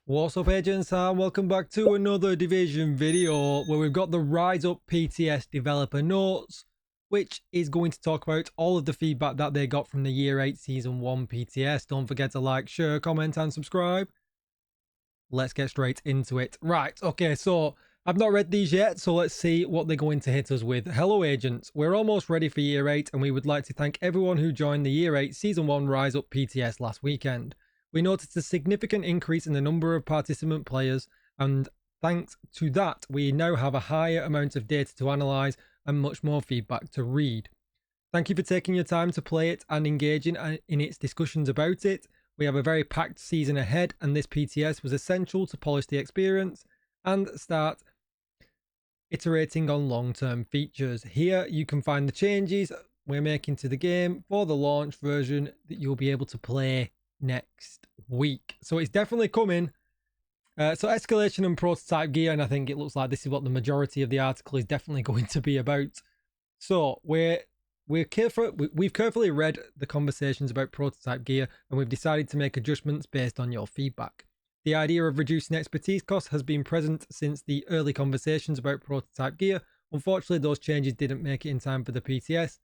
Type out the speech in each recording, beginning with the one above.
What's up, agents, and welcome back to another Division video where we've got the Rise Up PTS developer notes, which is going to talk about all of the feedback that they got from the Year 8 Season 1 PTS. Don't forget to like, share, comment, and subscribe. Let's get straight into it. Right, okay, so I've not read these yet, so let's see what they're going to hit us with. Hello, agents. We're almost ready for Year 8, and we would like to thank everyone who joined the Year 8 Season 1 Rise Up PTS last weekend. We noticed a significant increase in the number of participant players, and thanks to that, we now have a higher amount of data to analyse and much more feedback to read. Thank you for taking your time to play it and engaging in its discussions about it. We have a very packed season ahead, and this PTS was essential to polish the experience and start iterating on long-term features. Here you can find the changes we're making to the game for the launch version that you'll be able to play next week. So it's definitely coming. So escalation and prototype gear, and I think it looks like this is what the majority of the article is definitely going to be about. So we've carefully read the conversations about prototype gear, and we've decided to make adjustments based on your feedback. The idea of reducing expertise costs has been present since the early conversations about prototype gear. Unfortunately, those changes didn't make it in time for the PTS,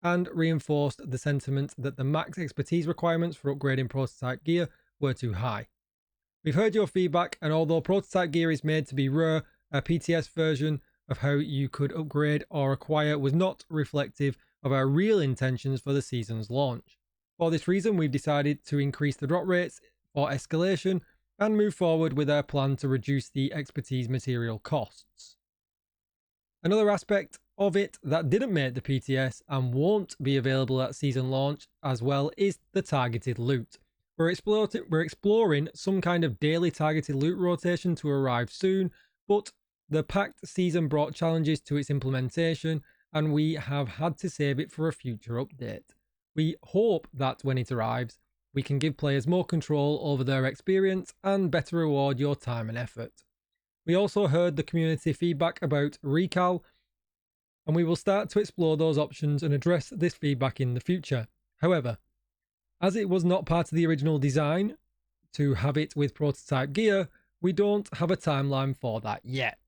and reinforced the sentiment that the max expertise requirements for upgrading prototype gear were too high. We've heard your feedback, and although prototype gear is made to be rare, a PTS version of how you could upgrade or acquire was not reflective of our real intentions for the season's launch. For this reason, we've decided to increase the drop rates for escalation and move forward with our plan to reduce the expertise material costs. Another aspect of it that didn't make the PTS and won't be available at season launch as well is the targeted loot. We're exploring some kind of daily targeted loot rotation to arrive soon, but the packed season brought challenges to its implementation, and we have had to save it for a future update. We hope that when it arrives, we can give players more control over their experience and better reward your time and effort. We also heard the community feedback about recal, and we will start to explore those options and address this feedback in the future. However, as it was not part of the original design to have it with prototype gear, we don't have a timeline for that yet.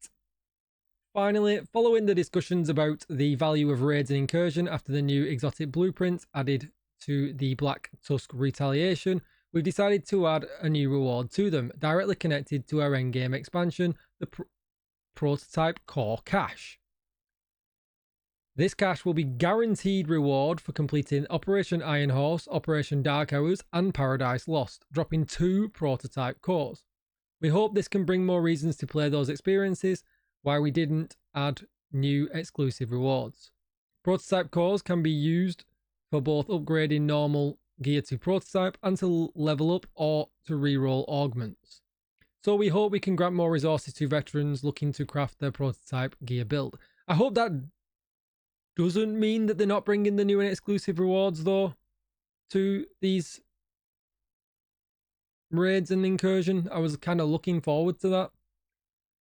Finally, following the discussions about the value of raids and incursion after the new exotic blueprint added to the Black Tusk retaliation, we've decided to add a new reward to them, directly connected to our endgame expansion, the prototype core cache. This cache will be guaranteed reward for completing Operation Iron Horse, Operation Dark Hours, and Paradise Lost, dropping 2 prototype cores. We hope this can bring more reasons to play those experiences, why we didn't add new exclusive rewards. Prototype cores can be used for both upgrading normal gear to prototype and to level up or to reroll augments. So we hope we can grant more resources to veterans looking to craft their prototype gear build. I hope that doesn't mean that they're not bringing the new and exclusive rewards though to these raids and incursion. I was kind of looking forward to that.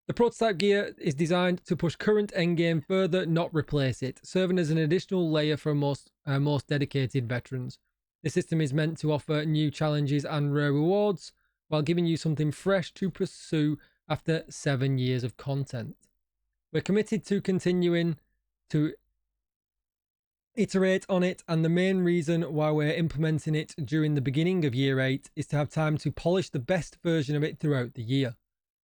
The prototype gear is designed to push current endgame further, not replace it, serving as an additional layer for most dedicated veterans. The system is meant to offer new challenges and rare rewards while giving you something fresh to pursue after 7 years of content. We're committed to continuing to iterate on it, and the main reason why we're implementing it during the beginning of Year 8 is to have time to polish the best version of it throughout the year.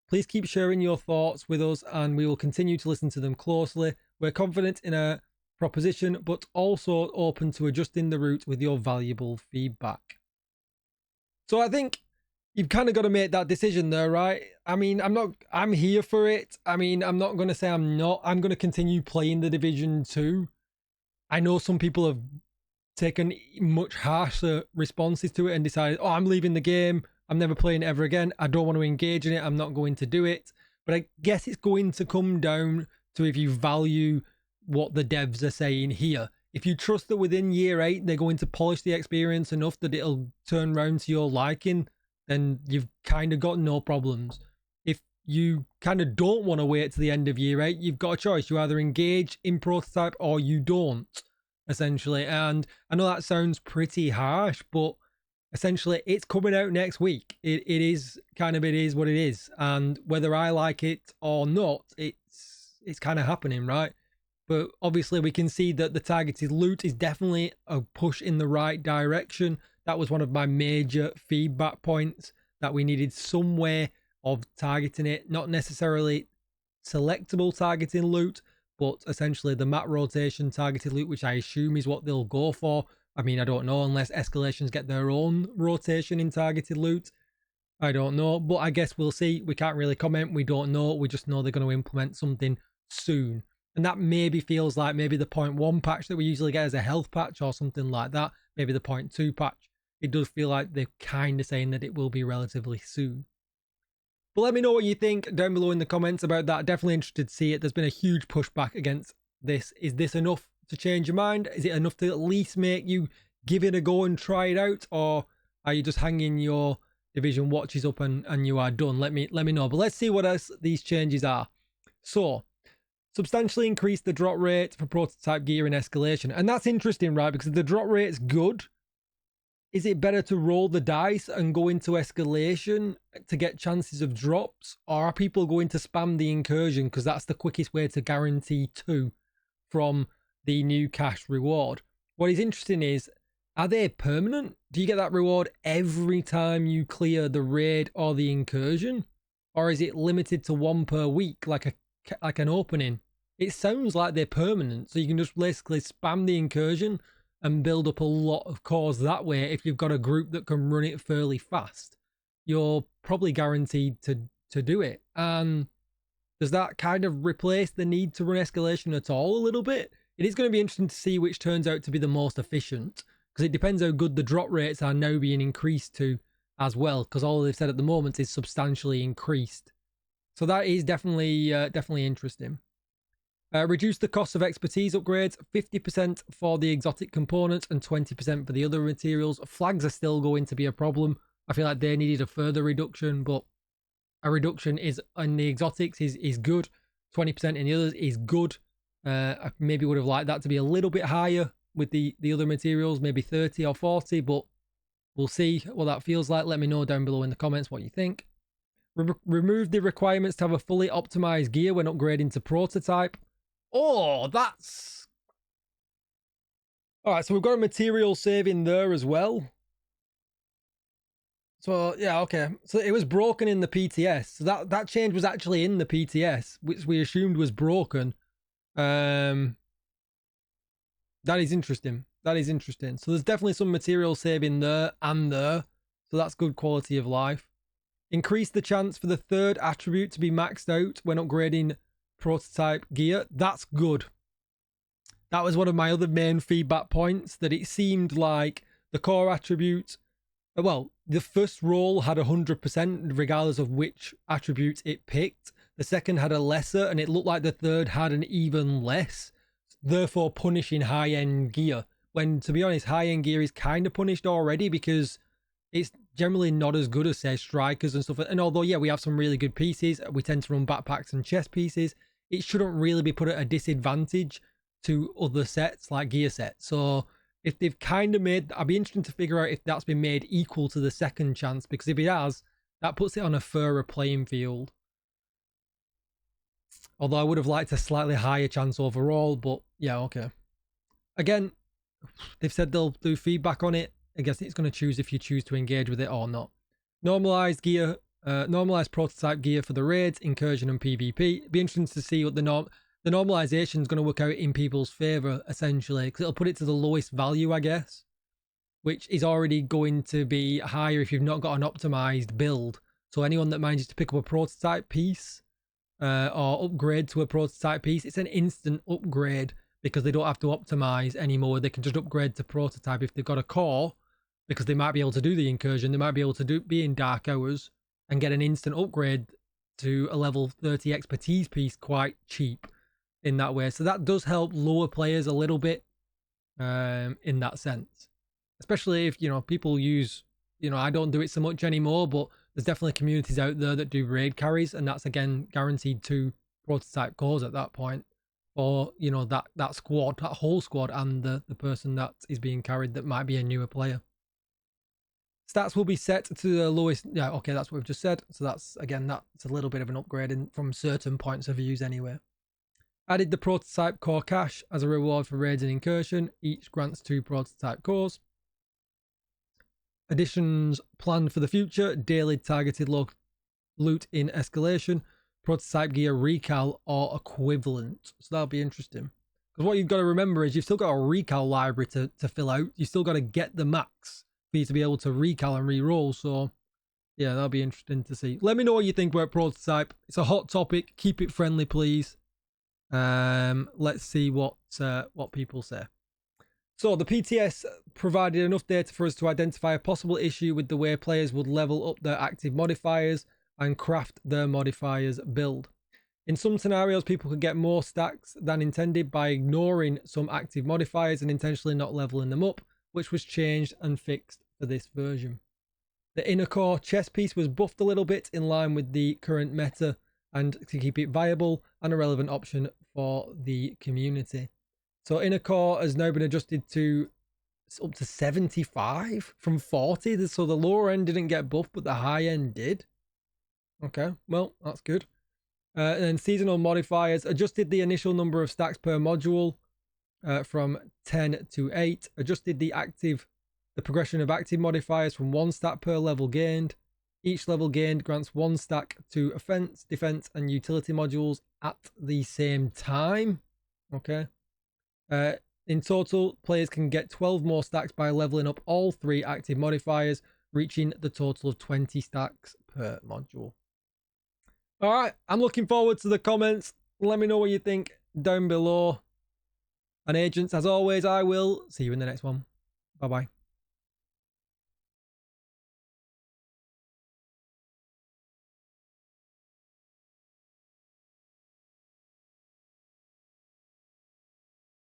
Please keep sharing your thoughts with us, and we will continue to listen to them closely. We're confident in our proposition, but also open to adjusting the route with your valuable feedback. So I think you've kind of got to make that decision there, right? I mean, I'm here for it. I mean, I'm not going to say I'm not. I'm going to continue playing the Division 2. I know some people have taken much harsher responses to it and decided, oh, I'm leaving the game. I'm never playing it ever again. I don't want to engage in it. I'm not going to do it. But I guess it's going to come down to if you value what the devs are saying here. If you trust that within Year 8, they're going to polish the experience enough that it'll turn around to your liking, then you've kind of got no problems. If you kind of don't want to wait to the end of Year 8, you've got a choice. You either engage in prototype or you don't, essentially. And I know that sounds pretty harsh, but essentially it's coming out next week. It is kind of, it is what it is, and whether I like it or not, it's kind of happening, right? But obviously we can see that the targeted loot is definitely a push in the right direction. That was one of my major feedback points, that we needed some way of targeting it, not necessarily selectable targeting loot, but essentially the map rotation targeted loot, which I assume is what they'll go for. I mean, I don't know, unless escalations get their own rotation in targeted loot. I don't know, but I guess we'll see. We can't really comment. We don't know. We just know they're going to implement something soon. And that maybe feels like maybe the 0.1 patch that we usually get as a health patch or something like that. Maybe the 0.2 patch. It does feel like they're kind of saying that it will be relatively soon. But let me know what you think down below in the comments about that. Definitely interested to see it. There's been a huge pushback against this. Is this enough to change your mind? Is it enough to at least make you give it a go and try it out? Or are you just hanging your Division watches up and you are done? Let me know. But let's see what else these changes are. So, substantially increase the drop rate for prototype gear in escalation. And that's interesting, right? Because if the drop rate's good, is it better to roll the dice and go into escalation to get chances of drops? Or are people going to spam the incursion because that's the quickest way to guarantee 2 from the new cash reward? What is interesting is, are they permanent? Do you get that reward every time you clear the raid or the incursion? Or is it limited to 1 per week, like an opening? It sounds like they're permanent, so you can just basically spam the incursion and build up a lot of cores that way. If you've got a group that can run it fairly fast, you're probably guaranteed to do it. And does that kind of replace the need to run escalation at all a little bit? It is going to be interesting to see which turns out to be the most efficient, because it depends how good the drop rates are now being increased to as well, because all they've said at the moment is substantially increased. So that is definitely interesting. Reduce the cost of expertise upgrades, 50% for the exotic components and 20% for the other materials. Flags are still going to be a problem. I feel like they needed a further reduction, but a reduction is in the exotics is good. 20% in the others is good. I maybe would have liked that to be a little bit higher with the other materials, maybe 30 or 40, but we'll see what that feels like. Let me know down below in the comments what you think. Remove the requirements to have a fully optimized gear when upgrading to prototype. Oh, that's... Alright, so we've got a material saving there as well. So, yeah, okay. So it was broken in the PTS. So that change was actually in the PTS, which we assumed was broken. That is interesting. That is interesting. So there's definitely some material saving there and there. So that's good quality of life. Increase the chance for the 3rd attribute to be maxed out when upgrading prototype gear. That's good. That was one of my other main feedback points, that it seemed like the core attribute, well, the first roll had 100% regardless of which attribute it picked. The second had a lesser, and it looked like the third had an even less, therefore punishing high-end gear. When, to be honest, high-end gear is kind of punished already because it's generally not as good as, say, strikers and stuff. And although, yeah, we have some really good pieces, we tend to run backpacks and chest pieces, it shouldn't really be put at a disadvantage to other sets like gear sets. So if they've kind of made, I'd be interested to figure out if that's been made equal to the second chance, because if it has, that puts it on a fairer playing field. Although I would have liked a slightly higher chance overall, but yeah, okay. Again, they've said they'll do feedback on it. I guess it's going to choose if you choose to engage with it or not. Normalized gear, normalized prototype gear for the raids, incursion and PvP. It'd be interesting to see what the normalization is going to work out in people's favor, essentially, because it'll put it to the lowest value, I guess, which is already going to be higher if you've not got an optimized build. So anyone that manages to pick up a prototype piece or upgrade to a prototype piece, it's an instant upgrade because they don't have to optimize anymore. They can just upgrade to prototype if they've got a core, because they might be able to do the incursion. They might be able to be in dark hours and get an instant upgrade to a level 30 expertise piece quite cheap in that way. So that does help lower players a little bit in that sense, especially if, you know, people use, you know, I don't do it so much anymore, but there's definitely communities out there that do raid carries, and that's again guaranteed 2 prototype cores at that point, or, you know, that squad, that whole squad, and the person that is being carried that might be a newer player. Stats will be set to the lowest. Yeah, okay, that's what we've just said. So that's, again, that's a little bit of an upgrade from certain points of views anyway. Added the prototype core cache as a reward for raids and incursion. Each grants 2 prototype cores. Additions planned for the future. Daily targeted loot in escalation. Prototype gear recal or equivalent. So that'll be interesting. Because what you've got to remember is you've still got a recal library to fill out. You've still got to get the max for you to be able to recal and re-roll. So yeah, that'll be interesting to see. Let me know what you think about prototype. It's a hot topic. Keep it friendly, please. Let's see what people say. So the PTS provided enough data for us to identify a possible issue with the way players would level up their active modifiers and craft their modifiers build. In some scenarios, people could get more stacks than intended by ignoring some active modifiers and intentionally not leveling them up, which was changed and fixed for this version. The inner core chest piece was buffed a little bit in line with the current meta and to keep it viable and a relevant option for the community. So inner core has now been adjusted to up to 75 from 40. So the lower end didn't get buffed, but the high end did. Okay, well, that's good. And then seasonal modifiers adjusted the initial number of stacks per module from 10 to 8. Adjusted the progression of active modifiers from 1 stack per level gained. Each level gained grants 1 stack to offense, defense, and utility modules at the same time. Okay. In total, players can get 12 more stacks by leveling up all 3 active modifiers, reaching the total of 20 stacks per module. All right, I'm looking forward to the comments. Let me know what you think down below. And agents, as always, I will see you in the next one. Bye-bye.